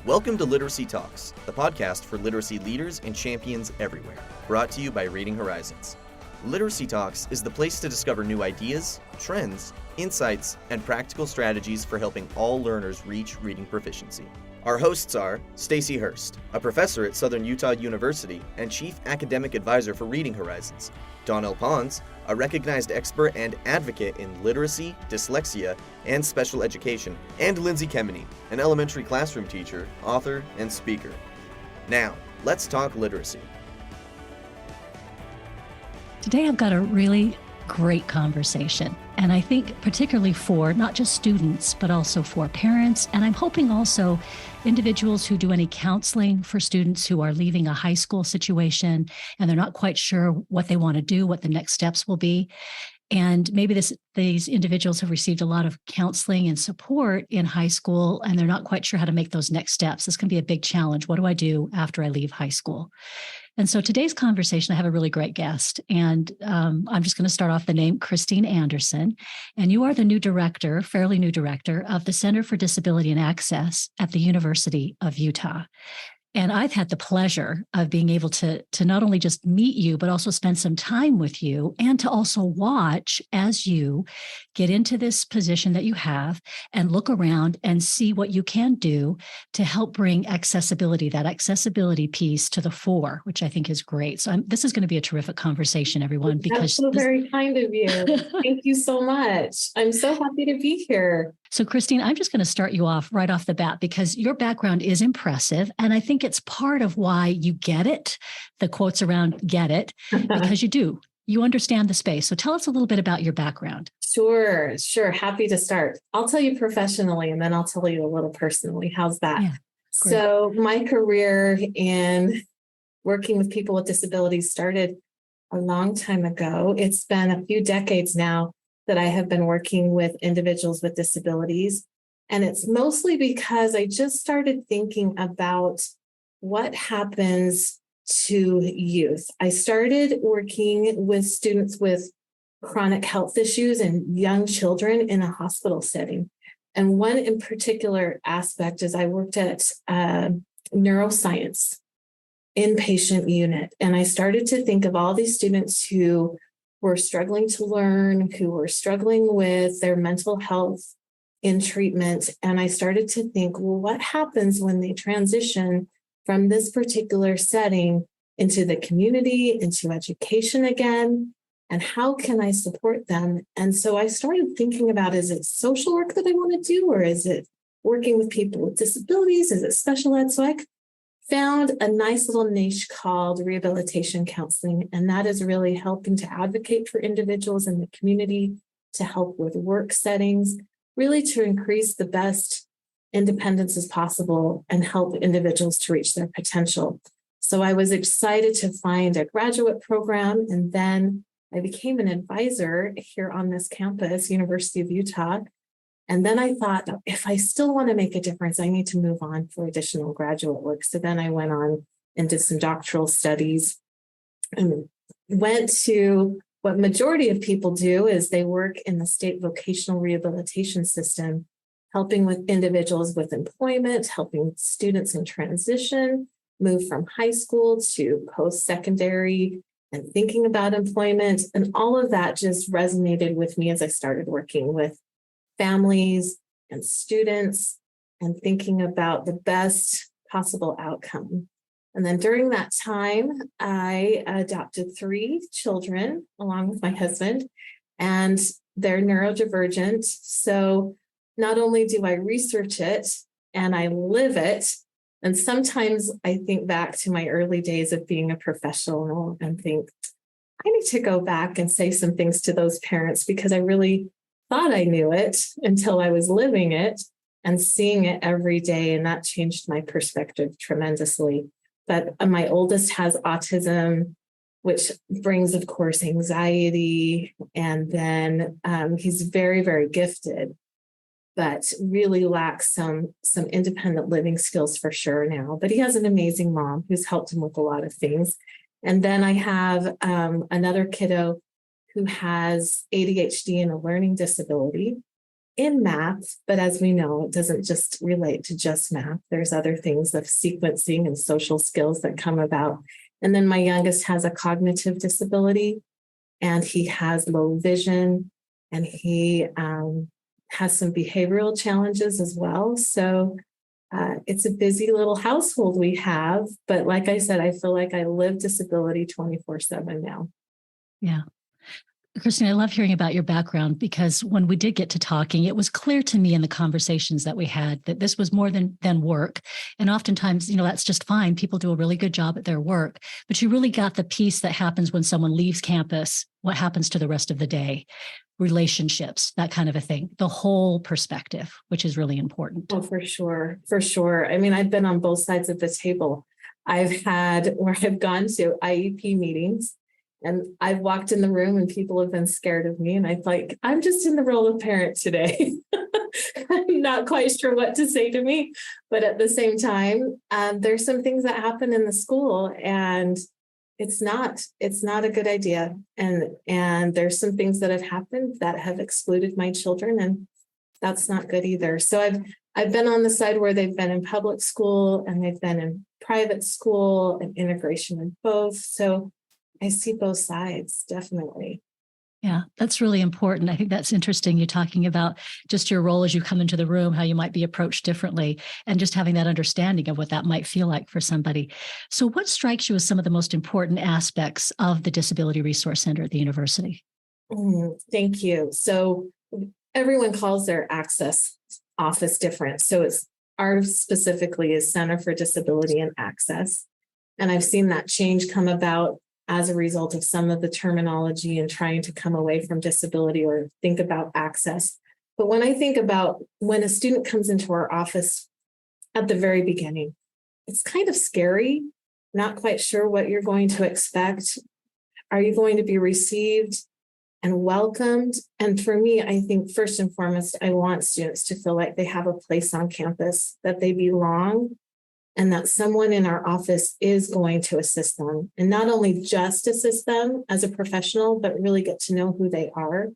Welcome to Literacy Talks, the podcast for literacy leaders and champions everywhere, brought to you by Reading Horizons. Literacy Talks is the place to discover new ideas, trends, insights, and practical strategies for helping all learners reach reading proficiency. Our hosts are Stacy Hurst, a professor at Southern Utah University and Chief Academic Advisor for Reading Horizons, Donell Pons, a recognized expert and advocate in literacy, dyslexia, and special education, and Lindsay Kemeny, an elementary classroom teacher, author, and speaker. Now, let's talk literacy. Today I've got a really great conversation, and I think particularly for not just students, but also for parents, and I'm hoping also individuals who do any counseling for students who are leaving a high school situation and they're not quite sure what they want to do, what the next steps will be. And maybe these individuals have received a lot of counseling and support in high school, and they're not quite sure how to make those next steps. This can be a big challenge. What do I do after I leave high school? And so today's conversation, I have a really great guest, and I'm just going to start off the name Christine Anderson. And you are the new director, fairly new director of the Center for Disability and Access at the University of Utah. And I've had the pleasure of being able to not only just meet you, but also spend some time with you and to also watch as you get into this position that you have and look around and see what you can do to help bring accessibility, that accessibility piece to the fore, which I think is great. So this is going to be a terrific conversation, everyone. Because that's so very kind of you. Thank you so much. I'm so happy to be here. So Christine, I'm just going to start you off right off the bat because your background is impressive. And I think it's part of why you get it, the quotes around get it, because you do. You understand the space. So tell us a little bit about your background. Sure. Happy to start. I'll tell you professionally, and then I'll tell you a little personally. How's that? Yeah, so my career in working with people with disabilities started a long time ago. It's been a few decades now that I have been working with individuals with disabilities. And it's mostly because I just started thinking about what happens to youth. I started working with students with chronic health issues and young children in a hospital setting. And one in particular aspect is I worked at neuroscience inpatient unit. And I started to think of all these students who were struggling to learn, who were struggling with their mental health in treatment. And I started to think, well, what happens when they transition from this particular setting into the community, into education again? And how can I support them? And so I started thinking about, is it social work that I want to do, or is it working with people with disabilities? Is it special ed? So I found a nice little niche called rehabilitation counseling, and that is really helping to advocate for individuals in the community, to help with work settings, really to increase the best independence as possible and help individuals to reach their potential. So I was excited to find a graduate program, and then I became an advisor here on this campus, University of Utah. And then I thought, if I still want to make a difference, I need to move on for additional graduate work. So then I went on and did some doctoral studies and went to what majority of people do is they work in the state vocational rehabilitation system, helping with individuals with employment, helping students in transition, move from high school to post-secondary and thinking about employment. And all of that just resonated with me as I started working with families and students and thinking about the best possible outcome. And then during that time, I adopted 3 children along with my husband, and they're neurodivergent. So not only do I research it and I live it, and sometimes I think back to my early days of being a professional and think, I need to go back and say some things to those parents because I really thought I knew it until I was living it and seeing it every day. And that changed my perspective tremendously. But my oldest has autism, which brings, of course, anxiety. And then he's very, very gifted, but really lacks some independent living skills for sure now. But he has an amazing mom who's helped him with a lot of things. And then I have another kiddo who has ADHD and a learning disability. in math, but as we know, it doesn't just relate to just math. There's other things of sequencing and social skills that come about. And then my youngest has a cognitive disability, and he has low vision, and he has some behavioral challenges as well. So it's a busy little household we have. But like I said, I feel like I live disability 24/7 now. Yeah. Christine, I love hearing about your background, because when we did get to talking, it was clear to me in the conversations that we had that this was more than work. And oftentimes, that's just fine. People do a really good job at their work, but you really got the piece that happens when someone leaves campus, what happens to the rest of the day, relationships, that kind of a thing, the whole perspective, which is really important. Oh, for sure. For sure. I mean, I've been on both sides of the table. I've had where I've gone to IEP meetings, and I've walked in the room and people have been scared of me. And I'm like, I'm just in the role of parent today. I'm not quite sure what to say to me. But at the same time, there's some things that happen in the school, and it's not a good idea. And there's some things that have happened that have excluded my children, and that's not good either. So I've been on the side where they've been in public school and they've been in private school, and integration in both. So I see both sides, definitely. Yeah, that's really important. I think that's interesting. You're talking about just your role as you come into the room, how you might be approached differently, and just having that understanding of what that might feel like for somebody. So what strikes you as some of the most important aspects of the Disability Resource Center at the university? Thank you. So everyone calls their access office different. So it's ours specifically is Center for Disability and Access. And I've seen that change come about as a result of some of the terminology and trying to come away from disability or think about access. But when I think about when a student comes into our office at the very beginning, it's kind of scary, not quite sure what you're going to expect. Are you going to be received and welcomed? And for me, I think first and foremost, I want students to feel like they have a place on campus, that they belong, and that someone in our office is going to assist them, and not only just assist them as a professional, but really get to know who they are.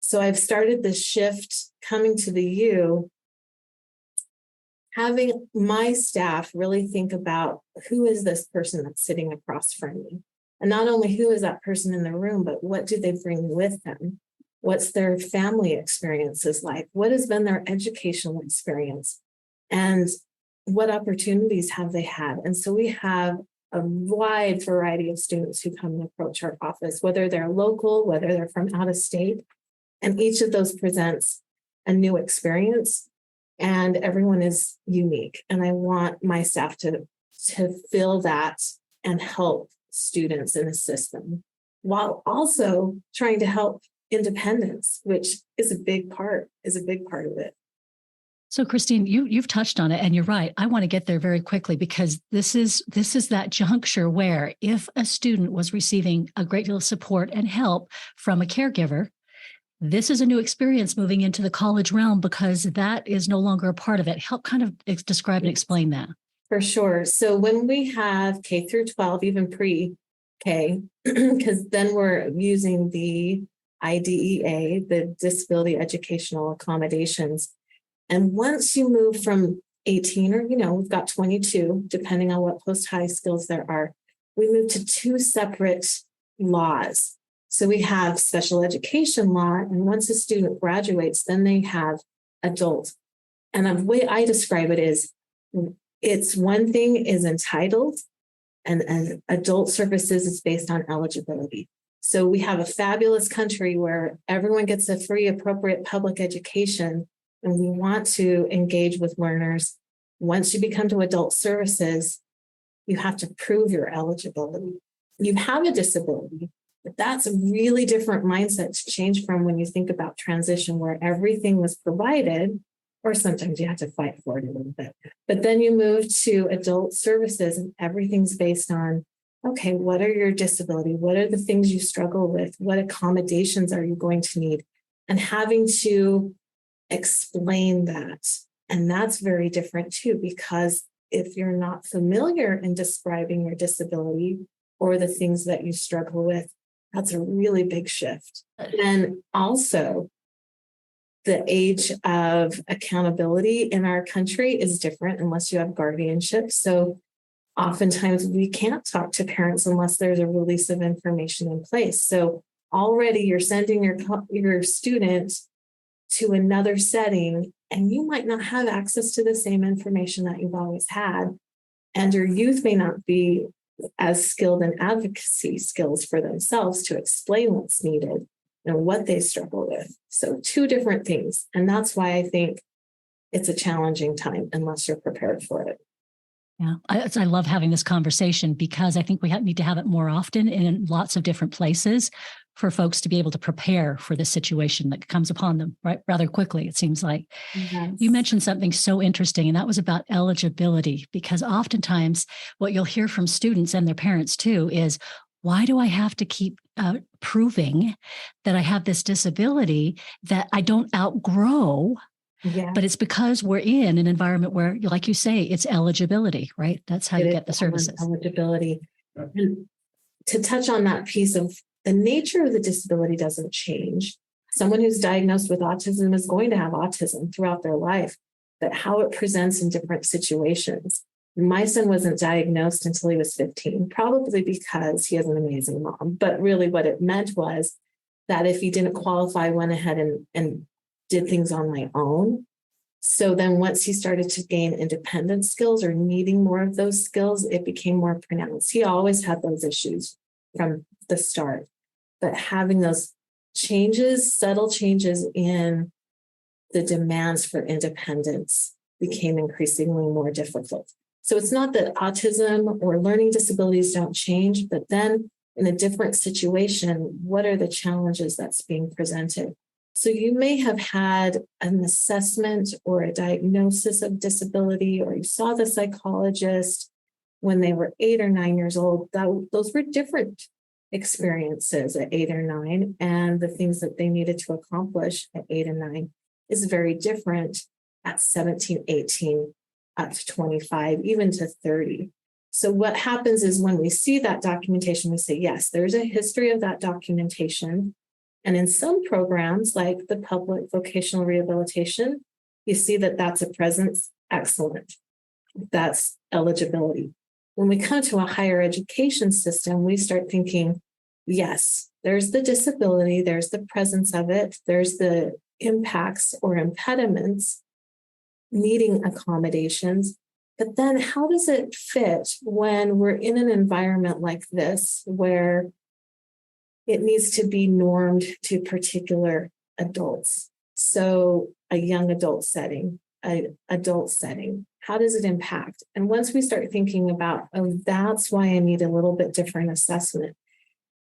So I've started this shift coming to the U, having my staff really think about who is this person that's sitting across from me? And not only who is that person in the room, but what do they bring with them? What's their family experiences like? What has been their educational experience? And what opportunities have they had? And so we have a wide variety of students who come and approach our office, whether they're local, whether they're from out of state, and each of those presents a new experience, and everyone is unique. And I want my staff to feel that and help students and assist them, while also trying to help independence, which is a big part of it. So, Christine, you've touched on it, and you're right. I want to get there very quickly, because this is that juncture where if a student was receiving a great deal of support and help from a caregiver, this is a new experience moving into the college realm, because that is no longer a part of it. Help kind of describe and explain that. For sure. So when we have K through 12, even pre-K, because then we're using the IDEA, the Disability Educational Accommodations. And once you move from 18, or, we've got 22, depending on what post-high skills there are, we move to two separate laws. So we have special education law, and once a student graduates, then they have adult. And the way I describe it is, it's one thing is entitled, and adult services is based on eligibility. So we have a fabulous country where everyone gets a free, appropriate public education, and we want to engage with learners. Once you become to adult services, you have to prove your eligibility. You have a disability, but that's a really different mindset to change from when you think about transition, where everything was provided, or sometimes you have to fight for it a little bit. But then you move to adult services, and everything's based on, okay, what are your disability? What are the things you struggle with? What accommodations are you going to need? And having to explain that. And that's very different too, because if you're not familiar in describing your disability or the things that you struggle with, that's a really big shift. And also, the age of accountability in our country is different unless you have guardianship. So oftentimes we can't talk to parents unless there's a release of information in place. So already you're sending your student to another setting, and you might not have access to the same information that you've always had. And your youth may not be as skilled in advocacy skills for themselves to explain what's needed and what they struggle with. So two different things. And that's why I think it's a challenging time unless you're prepared for it. Yeah, I love having this conversation because I think we need to have it more often in lots of different places for folks to be able to prepare for the situation that comes upon them rather quickly, it seems like. Yes. You mentioned something so interesting, and that was about eligibility, because oftentimes what you'll hear from students and their parents too is, why do I have to keep proving that I have this disability that I don't outgrow? Yeah. But it's because we're in an environment where, like you say, it's eligibility, right? That's how you get the services. Eligibility. And to touch on that piece of the nature of the disability doesn't change. Someone who's diagnosed with autism is going to have autism throughout their life, but how it presents in different situations. My son wasn't diagnosed until he was 15, probably because he has an amazing mom. But really what it meant was that if he didn't qualify, went ahead and did things on my own. So then once he started to gain independent skills or needing more of those skills, it became more pronounced. He always had those issues from the start, but having those changes, subtle changes in the demands for independence became increasingly more difficult. So it's not that autism or learning disabilities don't change, but then in a different situation, what are the challenges that's being presented? So you may have had an assessment or a diagnosis of disability, or you saw the psychologist when they were 8 or 9 years old. Those were different experiences at 8 or 9, and the things that they needed to accomplish at 8 and 9 is very different at 17, 18, up to 25, even to 30. So what happens is when we see that documentation, we say, yes, there's a history of that documentation. And in some programs, like the public vocational rehabilitation, you see that that's a presence. Excellent. That's eligibility. When we come to a higher education system, we start thinking, yes, there's the disability, there's the presence of it, there's the impacts or impediments needing accommodations. But then how does it fit when we're in an environment like this where it needs to be normed to particular adults? So a young adult setting, an adult setting, how does it impact? And once we start thinking about, oh, that's why I need a little bit different assessment.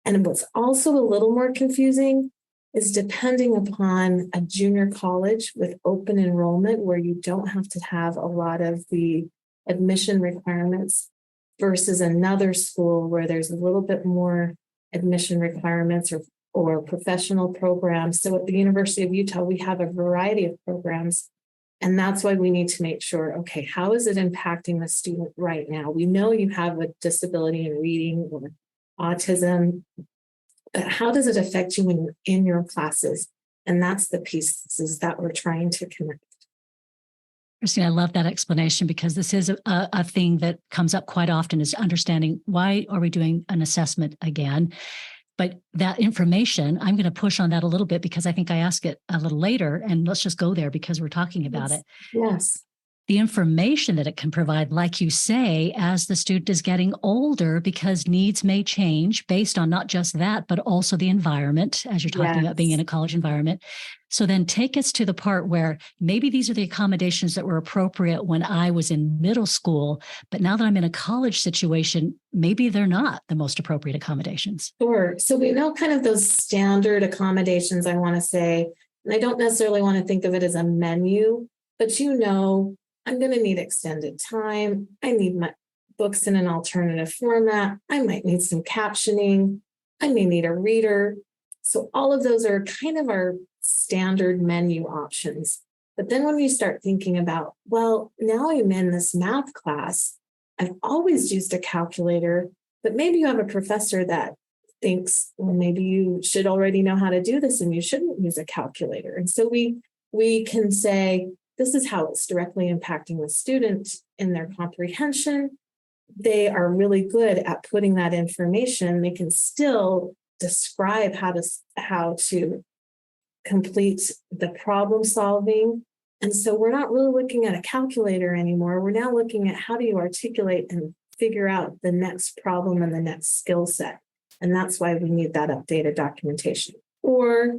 And what's also a little more confusing is depending upon a junior college with open enrollment where you don't have to have a lot of the admission requirements versus another school where there's a little bit more admission requirements or professional programs. So at the University of Utah, we have a variety of programs. And that's why we need to make sure, okay, how is it impacting the student right now? We know you have a disability in reading or autism, but how does it affect you in your classes? And that's the pieces that we're trying to connect. Christine, I love that explanation because this is a thing that comes up quite often, is understanding why are we doing an assessment again? But that information, I'm going to push on that a little bit because I think I ask it a little later, and let's just go there because we're talking about it. Yes. The information that it can provide, like you say, as the student is getting older, because needs may change based on not just that, but also the environment, as you're talking about being in a college environment. So then take us to the part where maybe these are the accommodations that were appropriate when I was in middle school, but now that I'm in a college situation, maybe they're not the most appropriate accommodations. Sure. So we know kind of those standard accommodations, I want to say, and I don't necessarily want to think of it as a menu, but I'm going to need extended time. I need my books in an alternative format. I might need some captioning. I may need a reader. So all of those are kind of our standard menu options. But then when you start thinking about, well, now I'm in this math class, I've always used a calculator, but maybe you have a professor that thinks, well, maybe you should already know how to do this and you shouldn't use a calculator. And so we we can say, this is how it's directly impacting the student in their comprehension. They are really good at putting that information. They can still describe how to complete the problem solving. And so we're not really looking at a calculator anymore. We're now looking at how do you articulate and figure out the next problem and the next skill set. And that's why we need that updated documentation. Or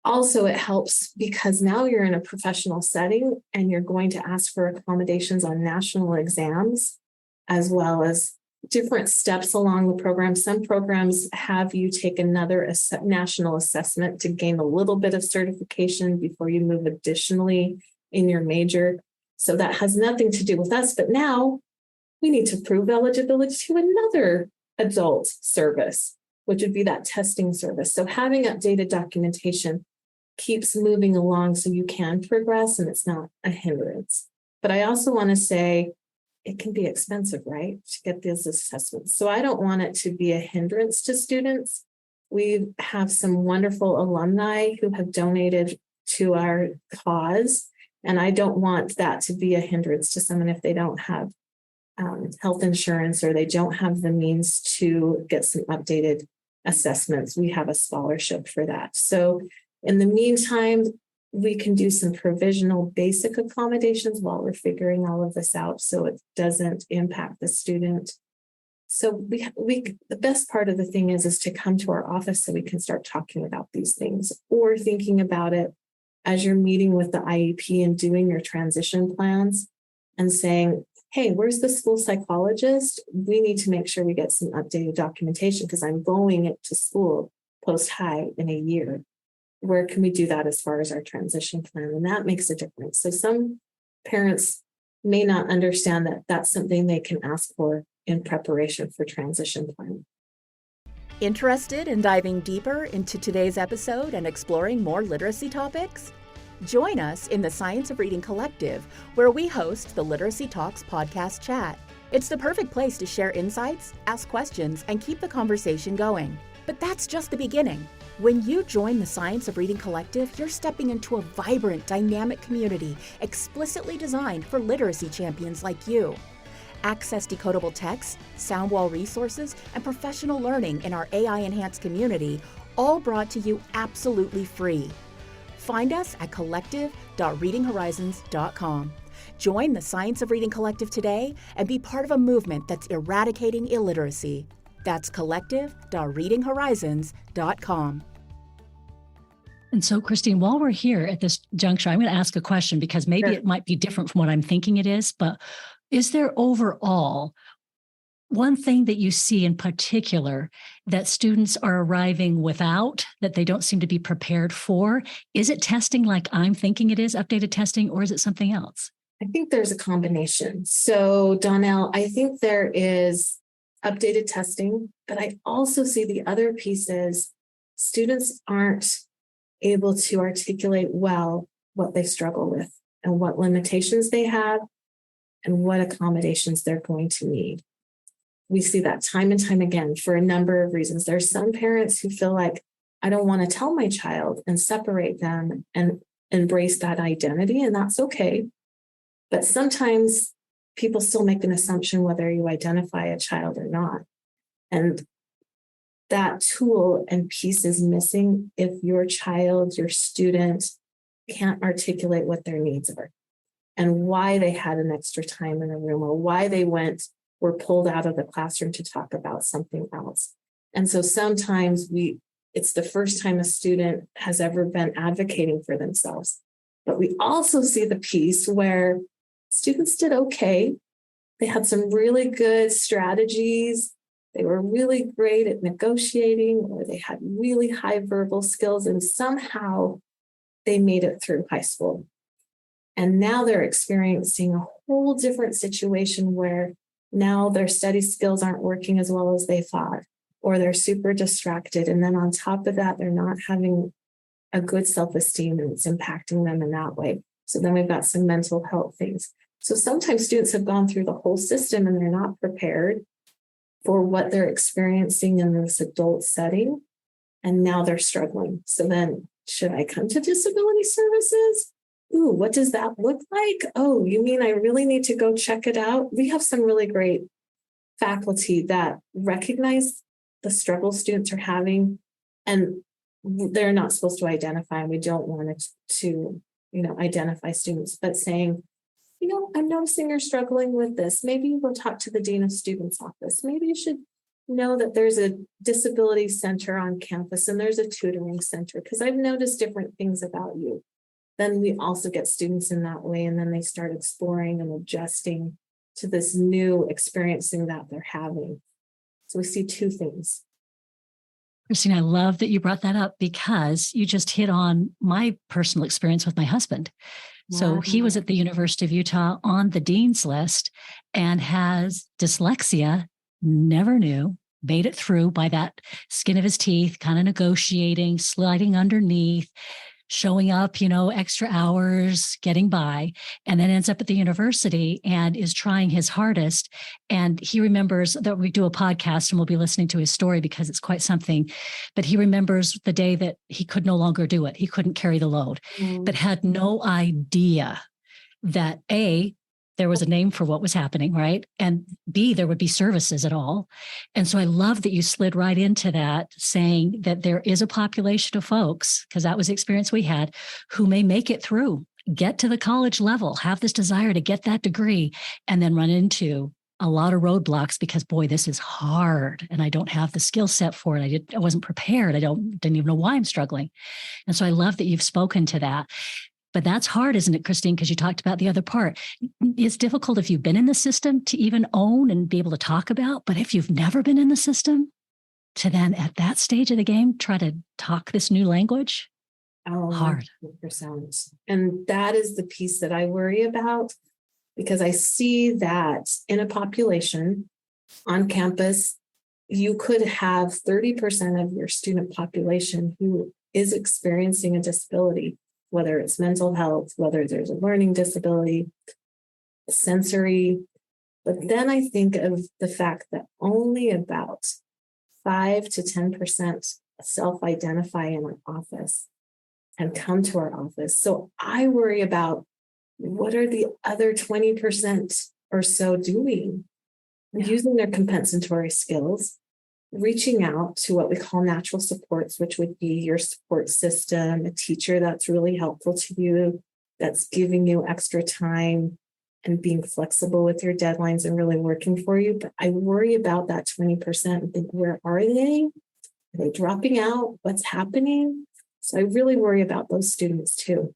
also it helps because now you're in a professional setting and you're going to ask for accommodations on national exams, as well as different steps along the program. Some programs have you take another national assessment to gain a little bit of certification before you move additionally in your major. So that has nothing to do with us, but now we need to prove eligibility to another adult service, which would be that testing service. So having updated documentation keeps moving along so you can progress and it's not a hindrance. But I also want to say it can be expensive, right, to get these assessments. So I don't want it to be a hindrance to students. We have some wonderful alumni who have donated to our cause, and I don't want that to be a hindrance to someone if they don't have health insurance or they don't have the means to get some updated assessments. We have a scholarship for that. So in the meantime, we can do some provisional basic accommodations while we're figuring all of this out so it doesn't impact the student. So the best part of the thing is to come to our office so we can start talking about these things or thinking about it as you're meeting with the IEP and doing your transition plans and saying, hey, where's the school psychologist? We need to make sure we get some updated documentation because I'm going to school post-high in a year. Where can we do that as far as our transition plan? And that makes a difference. So some parents may not understand that that's something they can ask for in preparation for transition planning. Interested in diving deeper into today's episode and exploring more literacy topics? Join us in the Science of Reading Collective, where we host the Literacy Talks podcast chat. It's the perfect place to share insights, ask questions, and keep the conversation going. But that's just the beginning. When you join the Science of Reading Collective, you're stepping into a vibrant, dynamic community explicitly designed for literacy champions like you. Access decodable text, sound wall resources, and professional learning in our AI-enhanced community, all brought to you absolutely free. Find us at collective.readinghorizons.com. Join the Science of Reading Collective today and be part of a movement that's eradicating illiteracy. That's collective.readinghorizons.com. And so, Christine, while we're here at this juncture, I'm going to ask a question because maybe it might be different from what I'm thinking it is, but is there overall one thing that you see in particular that students are arriving without, that they don't seem to be prepared for? Is it testing like I'm thinking it is, updated testing, or is it something else? I think there's a combination. So, Donell, I think there is updated testing, but I also see the other pieces. Students aren't able to articulate well what they struggle with and what limitations they have and what accommodations they're going to need. We see that time and time again for a number of reasons. There's some parents who feel like, I don't want to tell my child and separate them and embrace that identity, and that's okay. But sometimes people still make an assumption whether you identify a child or not. And that tool and piece is missing if your child, your student, can't articulate what their needs are and why they had an extra time in a room or why they were pulled out of the classroom to talk about something else. And so sometimes it's the first time a student has ever been advocating for themselves. But we also see the piece where students did okay. They had some really good strategies. They were really great at negotiating, or they had really high verbal skills, and somehow they made it through high school. And now they're experiencing a whole different situation where now their study skills aren't working as well as they thought, or they're super distracted. And then on top of that, they're not having a good self-esteem, and it's impacting them in that way. So then we've got some mental health things. So sometimes students have gone through the whole system and they're not prepared for what they're experiencing in this adult setting. And now they're struggling. So then should I come to disability services? Ooh, what does that look like? Oh, you mean I really need to go check it out? We have some really great faculty that recognize the struggle students are having, and they're not supposed to identify, and we don't want it to, identify students, but saying, I'm noticing you're struggling with this. Maybe you go talk to the Dean of Students office. Maybe you should know that there's a disability center on campus and there's a tutoring center, because I've noticed different things about you. Then we also get students in that way, and then they start exploring and adjusting to this new experiencing that they're having. So we see two things. Christine, I love that you brought that up, because you just hit on my personal experience with my husband. So he was at the University of Utah on the dean's list and has dyslexia, never knew, made it through by that skin of his teeth, kind of negotiating, sliding underneath, showing up, extra hours, getting by, and then ends up at the university and is trying his hardest. And he remembers that we do a podcast, and we'll be listening to his story because it's quite something. But he remembers the day that he could no longer do it. He couldn't carry the load, but had no idea that A, there was a name for what was happening, right? And B, there would be services at all. And so I love that you slid right into that, saying that there is a population of folks, because that was the experience we had, who may make it through, get to the college level, have this desire to get that degree, and then run into a lot of roadblocks because, boy, this is hard and I don't have the skill set for it. I wasn't prepared. Didn't even know why I'm struggling. And so I love that you've spoken to that. But that's hard, isn't it, Christine? Because you talked about the other part. It's difficult if you've been in the system to even own and be able to talk about. But if you've never been in the system, to then at that stage of the game, try to talk this new language, hard. 100%. And that is the piece that I worry about, because I see that in a population on campus, you could have 30% of your student population who is experiencing a disability, whether it's mental health, whether there's a learning disability, sensory. But then I think of the fact that only about 5 to 10% self-identify in our office and come to our office. So I worry about, what are the other 20% or so doing? Using their compensatory skills, reaching out to what we call natural supports, which would be your support system, a teacher that's really helpful to you, that's giving you extra time and being flexible with your deadlines and really working for you. But I worry about that 20% and think, where are they? Are they dropping out? What's happening? So I really worry about those students too.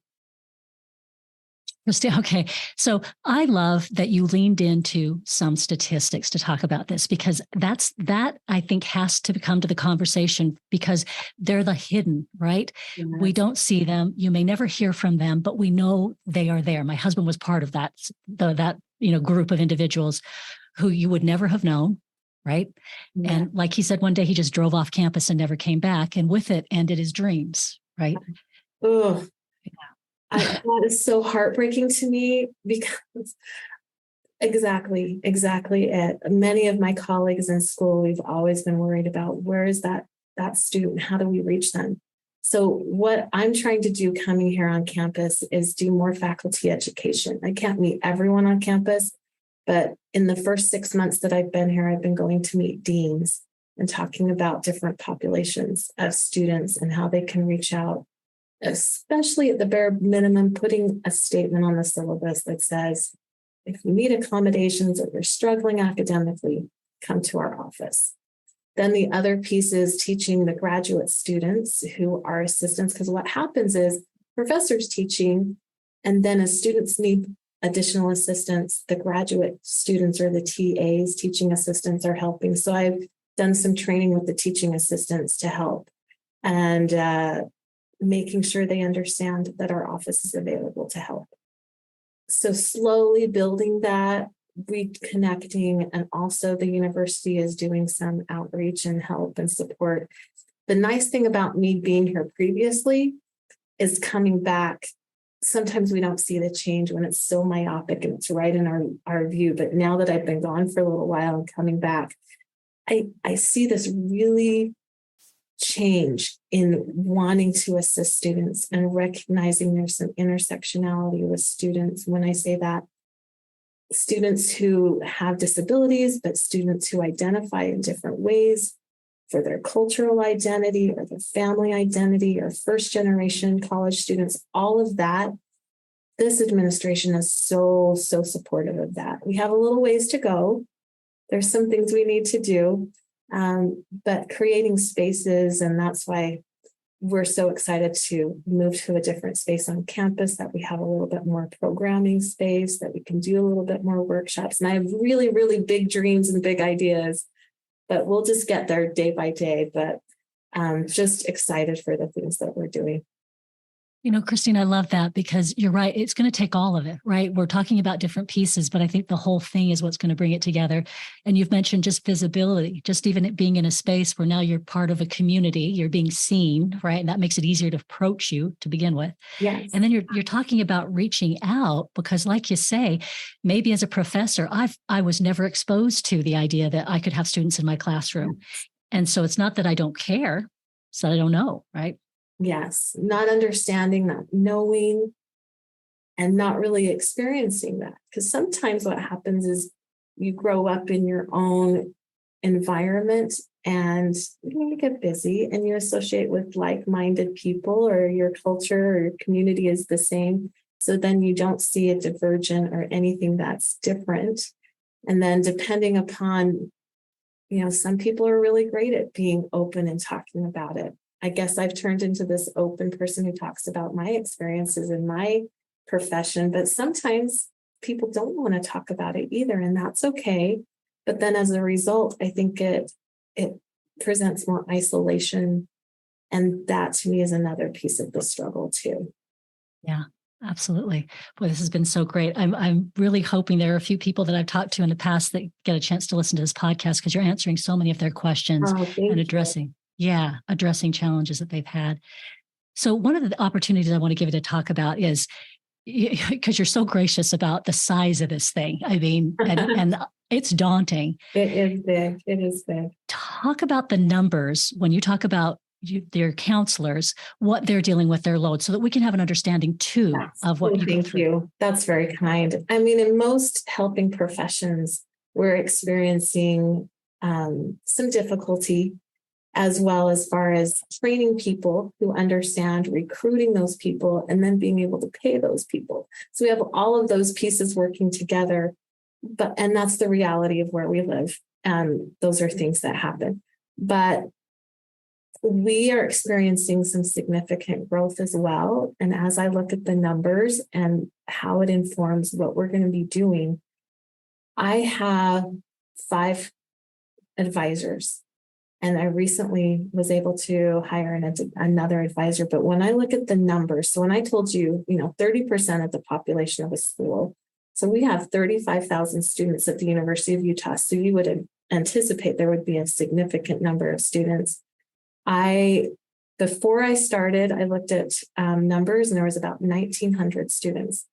Okay. So I love that you leaned into some statistics to talk about this, because that I think has to come to the conversation, because they're the hidden, right? Yes. We don't see them. You may never hear from them, but we know they are there. My husband was part of that group of individuals who you would never have known, right? Yeah. And like he said, one day he just drove off campus and never came back, and with it ended his dreams, right? Oh. That is so heartbreaking to me, because exactly it. Many of my colleagues in school, we've always been worried about, where is that student? How do we reach them? So what I'm trying to do coming here on campus is do more faculty education. I can't meet everyone on campus, but in the first 6 months that I've been here, I've been going to meet deans and talking about different populations of students and how they can reach out, especially at the bare minimum, putting a statement on the syllabus that says, if you need accommodations or you're struggling academically, come to our office. Then the other piece is teaching the graduate students who are assistants, because what happens is professors teaching, and then as students need additional assistance, the graduate students or the TAs, teaching assistants, are helping. So I've done some training with the teaching assistants to help, and making sure they understand that our office is available to help. So slowly building that, reconnecting, and also the university is doing some outreach and help and support. The nice thing about me being here previously is coming back. Sometimes we don't see the change when it's so myopic and it's right in our view. But now that I've been gone for a little while and coming back, I see this really change in wanting to assist students and recognizing there's some intersectionality with students. When I say that, students who have disabilities, but students who identify in different ways for their cultural identity or their family identity or first generation college students, all of that, this administration is so supportive of that. We have a little ways to go. There's some things we need to do, but creating spaces, and that's why we're so excited to move to a different space on campus, that we have a little bit more programming space, that we can do a little bit more workshops. And I have really, really big dreams and big ideas, but we'll just get there day by day. But just excited for the things that we're doing. You know, Christine, I love that, because you're right. It's going to take all of it, right? We're talking about different pieces, but I think the whole thing is what's going to bring it together. And you've mentioned just visibility, just even it being in a space where now you're part of a community, you're being seen, right? And that makes it easier to approach you to begin with. Yes. And then you're talking about reaching out, because like you say, maybe as a professor, I was never exposed to the idea that I could have students in my classroom. And so it's not that I don't care, it's that I don't know, right? Yes, not understanding, not knowing, and not really experiencing that. Because sometimes what happens is you grow up in your own environment and you get busy and you associate with like-minded people, or your culture or your community is the same. So then you don't see a divergent or anything that's different. And then depending upon, some people are really great at being open and talking about it. I guess I've turned into this open person who talks about my experiences in my profession, but sometimes people don't want to talk about it either, and that's okay. But then as a result, I think it presents more isolation, and that to me is another piece of the struggle too. Yeah, absolutely. Boy, this has been so great. I'm really hoping there are a few people that I've talked to in the past that get a chance to listen to this podcast, because you're answering so many of their questions and addressing challenges that they've had. So one of the opportunities I want to give you to talk about is, because you're so gracious about the size of this thing. I mean, and it's daunting. It is big. It is big. Talk about the numbers when you talk about their counselors, what they're dealing with, their load, so that we can have an understanding too of what you go through. Thank you. That's very kind. I mean, in most helping professions, we're experiencing some difficulty, as well as far as training people who understand, recruiting those people, and then being able to pay those people. So we have all of those pieces working together, and that's the reality of where we live. Those are things that happen. But we are experiencing some significant growth as well. And as I look at the numbers and how it informs what we're going to be doing, I have 5 advisors. And I recently was able to hire another advisor. But when I look at the numbers, so when I told you, 30% of the population of a school, so we have 35,000 students at the University of Utah. So you would anticipate there would be a significant number of students. Before I started, I looked at numbers, and there was about 1,900 students.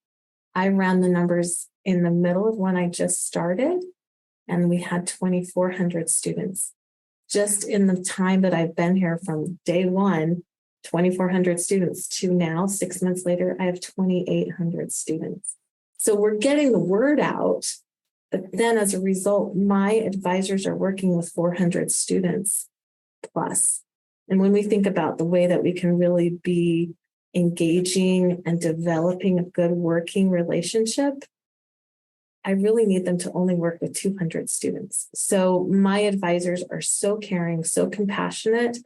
I ran the numbers in the middle of when I just started, and we had 2,400 students. Just in the time that I've been here, from day one, 2,400 students, to now, 6 months later, I have 2,800 students. So we're getting the word out, but then as a result, my advisors are working with 400 students plus. And when we think about the way that we can really be engaging and developing a good working relationship, I really need them to only work with 200 students. So my advisors are so caring, so compassionate,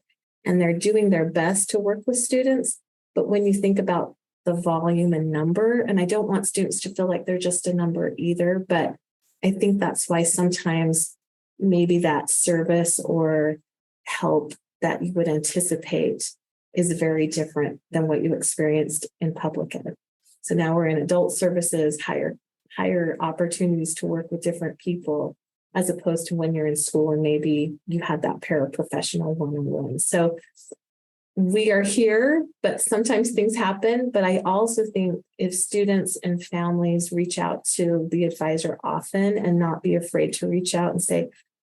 and they're doing their best to work with students. But when you think about the volume and number, and I don't want students to feel like they're just a number either, but I think that's why sometimes maybe that service or help that you would anticipate is very different than what you experienced in public ed. So now we're in adult services, higher opportunities to work with different people, as opposed to when you're in school and maybe you had that paraprofessional one-on-one. So we are here, but sometimes things happen. But I also think if students and families reach out to the advisor often and not be afraid to reach out and say,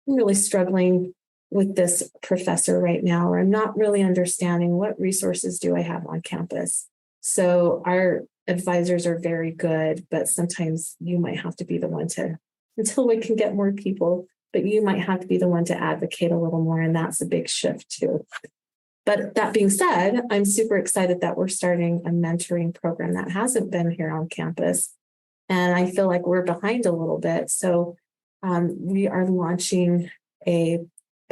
I'm really struggling with this professor right now, or I'm not really understanding what resources do I have on campus. So our advisors are very good, but sometimes you might have to be the one to, until we can get more people, but you might have to be the one to advocate a little more. And that's a big shift too. But that being said, I'm super excited that we're starting a mentoring program that hasn't been here on campus. And I feel like we're behind a little bit. So we are launching a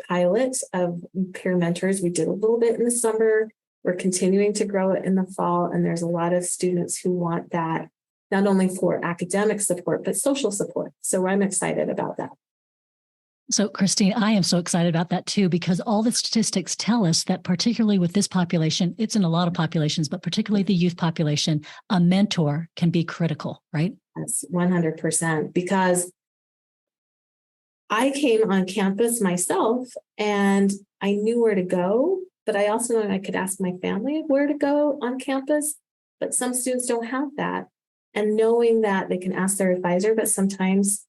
pilot of peer mentors. We did a little bit in the summer. We're continuing to grow it in the fall. And there's a lot of students who want that, not only for academic support, but social support. So I'm excited about that. So, Christine, I am so excited about that too, because all the statistics tell us that particularly with this population, it's in a lot of populations, but particularly the youth population, a mentor can be critical, right? That's 100%, because I came on campus myself and I knew where to go, but I also knew I could ask my family where to go on campus, but some students don't have that. And knowing that they can ask their advisor, but sometimes,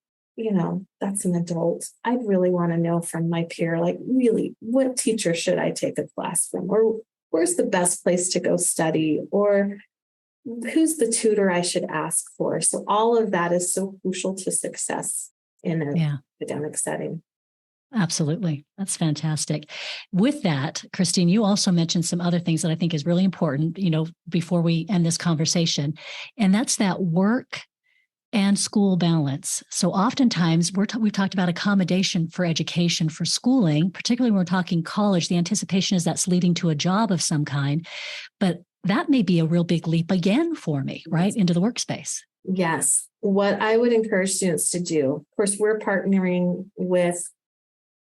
that's an adult. I'd really want to know from my peer, like, really, what teacher should I take a class from? Or where's the best place to go study? Or who's the tutor I should ask for? So all of that is so crucial to success in an academic setting. Absolutely. That's fantastic. With that, Christine, you also mentioned some other things that I think is really important, before we end this conversation. And that's that work and school balance. So oftentimes we've talked about accommodation for education, for schooling, particularly when we're talking college. The anticipation is that's leading to a job of some kind, but that may be a real big leap again for me, right, into the workspace. Yes. What I would encourage students to do, of course, we're partnering with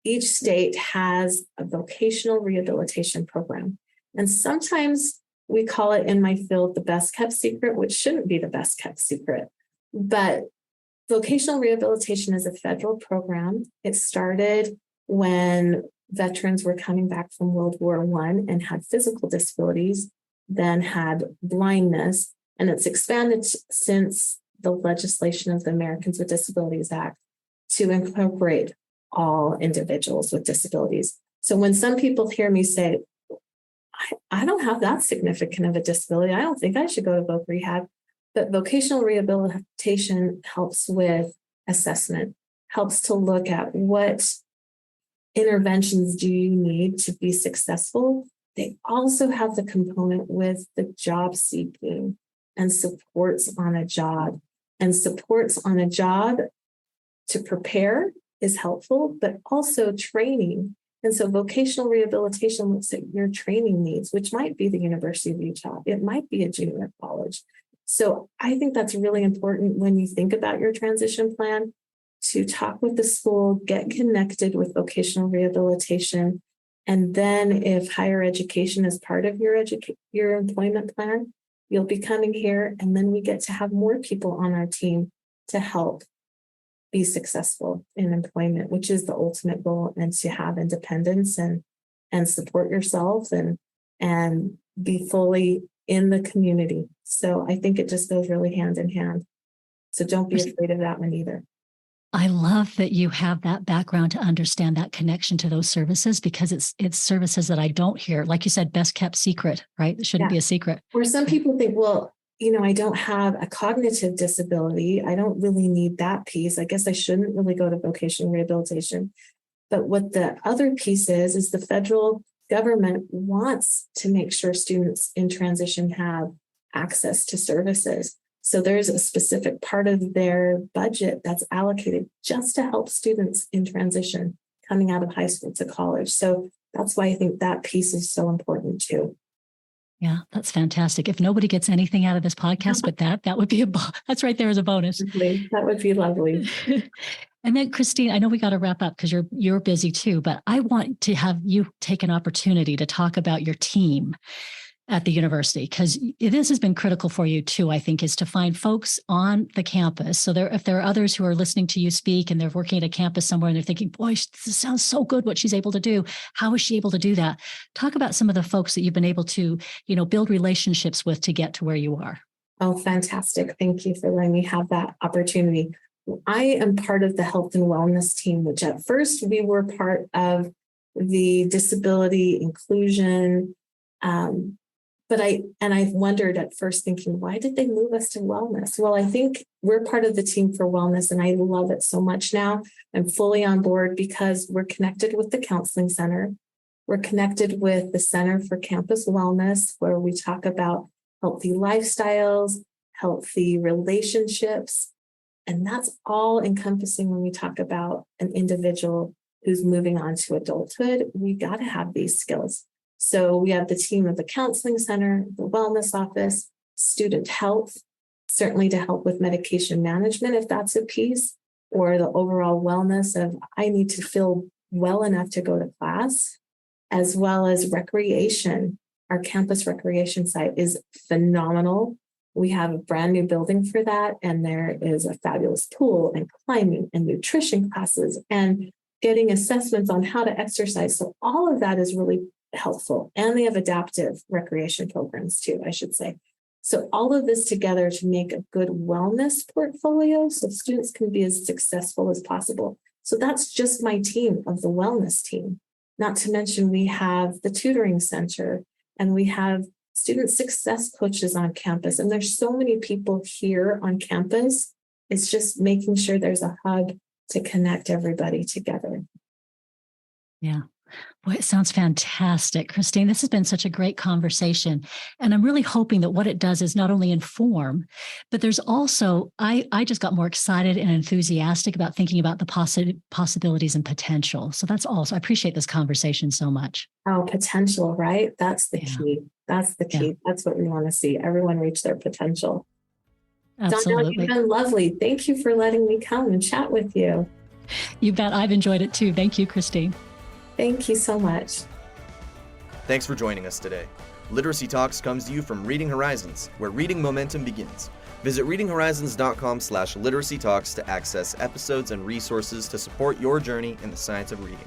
each state has a vocational rehabilitation program. And sometimes we call it in my field the best kept secret, which shouldn't be the best kept secret. But vocational rehabilitation is a federal program. It started when veterans were coming back from World War I and had physical disabilities, then had blindness, and it's expanded since the legislation of the Americans with Disabilities Act to incorporate all individuals with disabilities. So when some people hear me say, I don't have that significant of a disability, I don't think I should go to voc rehab. But vocational rehabilitation helps with assessment, helps to look at what interventions do you need to be successful. They also have the component with the job seeking and supports on a job. And supports on a job to prepare is helpful, but also training. And so vocational rehabilitation looks at your training needs, which might be the University of Utah. It might be a junior college. So I think that's really important when you think about your transition plan, to talk with the school, get connected with vocational rehabilitation. And then if higher education is part of your employment plan, you'll be coming here. And then we get to have more people on our team to help be successful in employment, which is the ultimate goal, and to have independence and support yourself and be fully in the community. So I think it just goes really hand in hand. So don't be afraid of that one either. I love that you have that background to understand that connection to those services, because it's services that I don't hear. Like you said, best kept secret, right? It shouldn't be a secret. Or some people think, well, I don't have a cognitive disability. I don't really need that piece. I guess I shouldn't really go to vocational rehabilitation. But what the other piece is the federal government wants to make sure students in transition have access to services. So there's a specific part of their budget that's allocated just to help students in transition coming out of high school to college. So that's why I think that piece is so important too. Yeah, that's fantastic. If nobody gets anything out of this podcast, but that would be that's right there as a bonus. That would be lovely. And then, Christine, I know we got to wrap up because you're busy too, but I want to have you take an opportunity to talk about your team at the university, because this has been critical for you too, I think, is to find folks on the campus. So if there are others who are listening to you speak and they're working at a campus somewhere and they're thinking, boy, this sounds so good what she's able to do. How is she able to do that? Talk about some of the folks that you've been able to, build relationships with to get to where you are. Oh, fantastic. Thank you for letting me have that opportunity. I am part of the health and wellness team, which at first we were part of the disability inclusion. But I've wondered at first thinking, why did they move us to wellness? Well, I think we're part of the team for wellness, and I love it so much now. I'm fully on board because we're connected with the counseling center. We're connected with the Center for Campus Wellness, where we talk about healthy lifestyles, healthy relationships. And that's all encompassing when we talk about an individual who's moving on to adulthood. We got to have these skills. So we have the team of the counseling center, the wellness office, student health, certainly to help with medication management, if that's a piece, or the overall wellness of I need to feel well enough to go to class, as well as recreation. Our campus recreation site is phenomenal. We have a brand new building for that, and there is a fabulous pool and climbing and nutrition classes and getting assessments on how to exercise. So all of that is really helpful. And they have adaptive recreation programs too, I should say. So all of this together to make a good wellness portfolio so students can be as successful as possible. So that's just my team of the wellness team. Not to mention we have the tutoring center and we have student success coaches on campus. And there's so many people here on campus. It's just making sure there's a hub to connect everybody together. Yeah. Boy, it sounds fantastic. Christine, this has been such a great conversation. And I'm really hoping that what it does is not only inform, but there's also, I just got more excited and enthusiastic about thinking about the possibilities and potential. So that's all. So I appreciate this conversation so much. Oh, potential, right? That's the key. That's the key. Yeah. That's what we want to see. Everyone reach their potential. Absolutely. Donell, you've been lovely. Thank you for letting me come and chat with you. You bet. I've enjoyed it too. Thank you, Christine. Thank you so much. Thanks for joining us today. Literacy Talks comes to you from Reading Horizons, where reading momentum begins. Visit readinghorizons.com/literacytalks to access episodes and resources to support your journey in the science of reading.